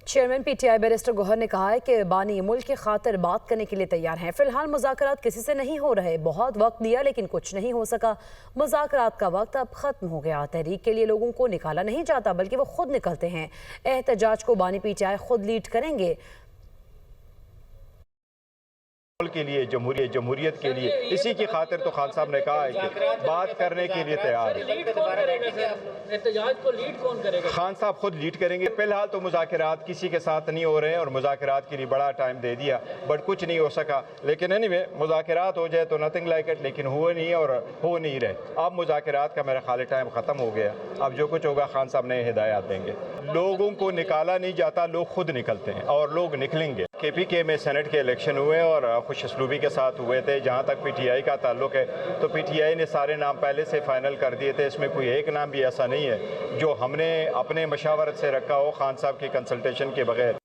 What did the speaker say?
Chairman PTI barrister Gauhar ने कहा है कि बानी मुल्क की खातिर बात करने के लिए तैयार हैं। फिलहाल मुज़ाकरात किसी से नहीं हो रहे। बहुत वक्त दिया लेकिन कुछ नहीं हो सका। मुज़ाकरात का वक्त अब खत्म हो गया। तहरीक के लिए लोगों को निकाला नहीं जाता बल्कि वो खुद निकलते हैं। एहतजाज को बानी पीटीआई खुद लीड करेंगे। के लिए जमहूरियत के लिए इसी की खातिर तो खान साहब ने कहा है कि बात करने के लिए तैयार है। एहतजाज को लीड कौन करेगा? खान साहब खुद लीड करेंगे। फिलहाल तो मुज़ाकरात किसी के साथ नहीं हो रहे हैं और मुज़ाकरात के लिए बड़ा टाइम दे दिया बट कुछ नहीं हो सका। लेकिन एनीवे मुज़ाकरात हो जाए तो नथिंग लाइक इट, लेकिन हुए नहीं और हो नहीं रहे। अब मुज़ाकरात का मेरा ख्याल टाइम ख़त्म हो गया। अब जो कुछ होगा खान साहब नए हिदायत देंगे। लोगों को निकाला नहीं जाता, लोग खुद निकलते हैं और लोग निकलेंगे। KPK में सेनेट के इलेक्शन हुए और खुश असलूबी के साथ हुए थे। जहाँ तक PTI का ताल्लुक है तो PTI ने सारे नाम पहले से फाइनल कर दिए थे। इसमें कोई एक नाम भी ऐसा नहीं है जो हमने अपने मशावरत से रखा हो खान साहब की कंसल्टेशन के बगैर।